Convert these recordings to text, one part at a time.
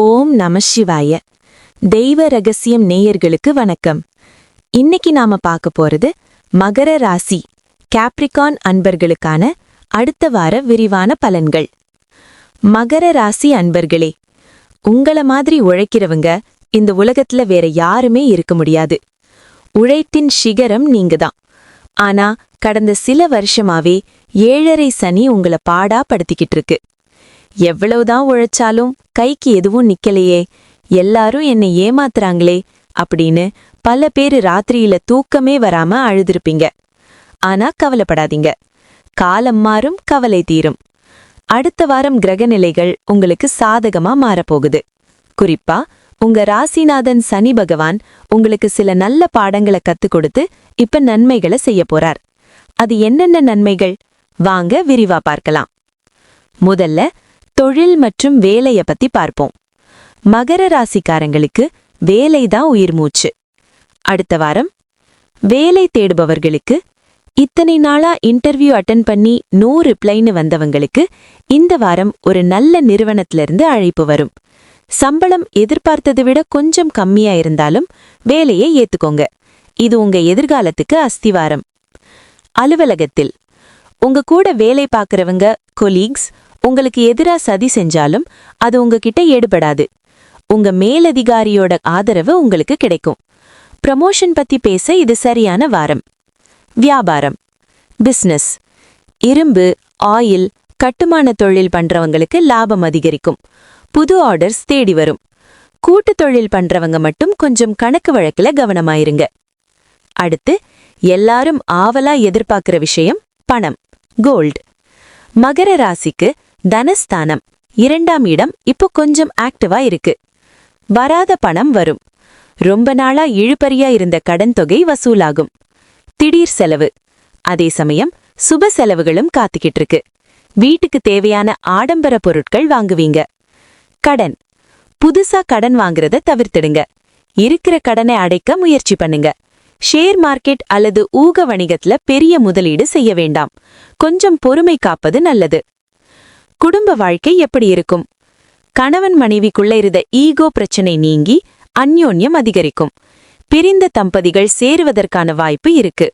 ஓம் நம சிவாய. தெய்வ ரகசியம் நேயர்களுக்கு வணக்கம். இன்னைக்கு நாம பார்க்க போறது மகர ராசி கேப்ரிகான் அன்பர்களுக்கான அடுத்த வார விரிவான பலன்கள். மகர ராசி அன்பர்களே, உங்கள மாதிரி உழைக்கிறவங்க இந்த உலகத்துல வேற யாருமே இருக்க முடியாது. உழைப்பின் சிகரம் நீங்கதான். ஆனா கடந்த சில வருஷமாவே 7.5 சனி உங்களை பாடா படுத்திக்கிட்டு இருக்கு. எவ்வளவுதான் உழைச்சாலும் கைக்கு எதுவும் நிக்கலையே, எல்லாரும் என்னை ஏமாத்துறாங்களே அப்படின்னு பல பேரு ராத்திரியில தூக்கமே வராம அழுதிருப்பீங்க. ஆனா கவலைப்படாதீங்க, காலம் மாறும், கவலை தீரும். அடுத்த வாரம் கிரகநிலைகள் உங்களுக்கு சாதகமா மாறப்போகுது. குறிப்பா உங்க ராசிநாதன் சனி பகவான் உங்களுக்கு சில நல்ல பாடங்களை கத்துக் கொடுத்து இப்ப நன்மைகளை செய்ய போறார். அது என்னென்ன நன்மைகள் வாங்க விரிவா பார்க்கலாம். முதல்ல தொழில் மற்றும் வேலைய பத்தி பார்ப்போம். மகர ராசிக்காரங்களுக்கு வேலைதான் உயிர் மூச்சு. அடுத்த வாரம் வேலை தேடுபவர்களுக்கு, இத்தனை நாளா இன்டர்வியூ அட்டென்ட் பண்ணி 100 ரிப்ளைன்னு வந்தவங்களுக்கு இந்த வாரம் ஒரு நல்ல நிறுவனத்திலிருந்து அழைப்பு வரும். சம்பளம் எதிர்பார்த்ததை விட கொஞ்சம் கம்மியா இருந்தாலும் வேலையை ஏத்துக்கோங்க. இது உங்க எதிர்காலத்துக்கு அஸ்திவாரம். அலுவலகத்தில் உங்க கூட வேலை பார்க்கறவங்க, கொலீக்ஸ் உங்களுக்கு எதிரா சதி செஞ்சாலும் அது உங்ககிட்ட ஈடுபடாது. உங்க மேலதிகாரியோட ஆதரவு உங்களுக்கு கிடைக்கும். ப்ரமோஷன் பத்தி பேச இது சரியான வாரம். வியாபாரம், பிசினஸ், இரும்பு, ஆயில், கட்டுமான தொழில் பண்றவங்களுக்கு லாபம் அதிகரிக்கும். புது ஆர்டர்ஸ் தேடி வரும். கூட்டு தொழில் பண்றவங்க மட்டும் கொஞ்சம் கணக்கு வழக்குல கவனமாயிருங்க. அடுத்து எல்லாரும் ஆவலா எதிர்பார்க்கிற விஷயம் பணம், கோல்டு. மகர ராசிக்கு தனஸ்தானம் 2ஆம் இடம் இப்போ கொஞ்சம் ஆக்டிவா இருக்கு. வராத பணம் வரும். ரொம்ப நாளா இழுபறியா இருந்த கடன் தொகை வசூலாகும். திடீர் செலவு, அதே சமயம் சுப செலவுகளும் காத்துக்கிட்டு இருக்கு. வீட்டுக்கு தேவையான ஆடம்பர பொருட்கள் வாங்குவீங்க. கடன், புதுசா கடன் வாங்குறத தவிர்த்திடுங்க. இருக்கிற கடனை அடைக்க முயற்சி பண்ணுங்க. ஷேர் மார்க்கெட் அல்லது ஊக வணிகத்துல பெரிய முதலீடு செய்ய வேண்டாம். கொஞ்சம் பொறுமை காப்பது நல்லது. குடும்ப வாழ்க்கை எப்படி இருக்கும்? கணவன் மனைவிக்குள்ள இருந்த ஈகோ பிரச்சனை நீங்கி அந்யோன்யம் அதிகரிக்கும். பிரிந்த தம்பதிகள் சேருவதற்கான வாய்ப்பு இருக்கு.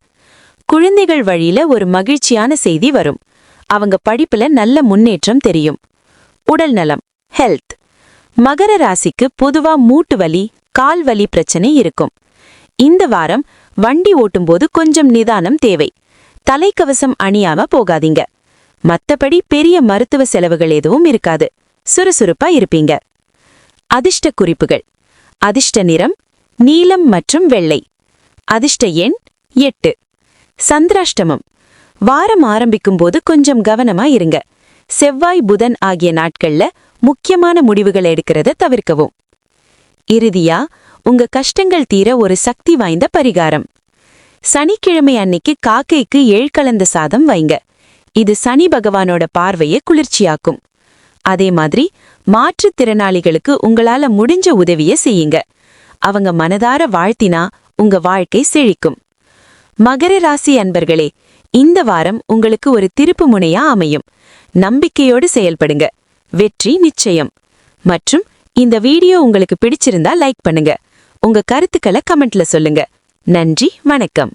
குழந்தைகள் வழியில ஒரு மகிழ்ச்சியான செய்தி வரும். அவங்க படிப்புல நல்ல முன்னேற்றம் தெரியும். உடல் நலம், ஹெல்த். மகர ராசிக்கு பொதுவா மூட்டு வலி, கால் வலி பிரச்சனை இருக்கும். இந்த வாரம் வண்டி ஓட்டும்போது கொஞ்சம் நிதானம் தேவை. தலைக்கவசம் அணியாம போகாதீங்க. மத்தபடி பெரிய மருத்துவ செலவுகள் எதுவும் இருக்காது. சுறுசுறுப்பா இருப்பீங்க. அதிர்ஷ்ட குறிப்புகள்: அதிர்ஷ்ட நிறம் நீலம் மற்றும் வெள்ளை. அதிர்ஷ்ட எண் 8. சந்திராஷ்டமம், வாரம் ஆரம்பிக்கும்போது கொஞ்சம் கவனமா இருங்க. செவ்வாய், புதன் ஆகிய நாட்கள்ல முக்கியமான முடிவுகள் எடுக்கிறத தவிர்க்கவும். இறுதியா உங்க கஷ்டங்கள் தீர ஒரு சக்தி வாய்ந்த பரிகாரம். சனிக்கிழமை அன்னைக்கு காக்கைக்கு எள்கலந்த சாதம் வைங்க. இது சனி பகவானோட பார்வையை குளிர்ச்சியாக்கும். அதே மாதிரி மாற்றுத்திறனாளிகளுக்கு உங்களால முடிஞ்ச உதவியை செய்யுங்க. அவங்க மனதார வாழ்த்தினா உங்க வாழ்க்கை செழிக்கும். மகர ராசி அன்பர்களே, இந்த வாரம் உங்களுக்கு ஒரு திருப்பு முனையா அமையும். நம்பிக்கையோடு செயல்படுங்க. வெற்றி நிச்சயம். மற்றும் இந்த வீடியோ உங்களுக்கு பிடிச்சிருந்தா லைக் பண்ணுங்க. உங்க கருத்துக்களை கமெண்ட்ல சொல்லுங்க. நன்றி, வணக்கம்.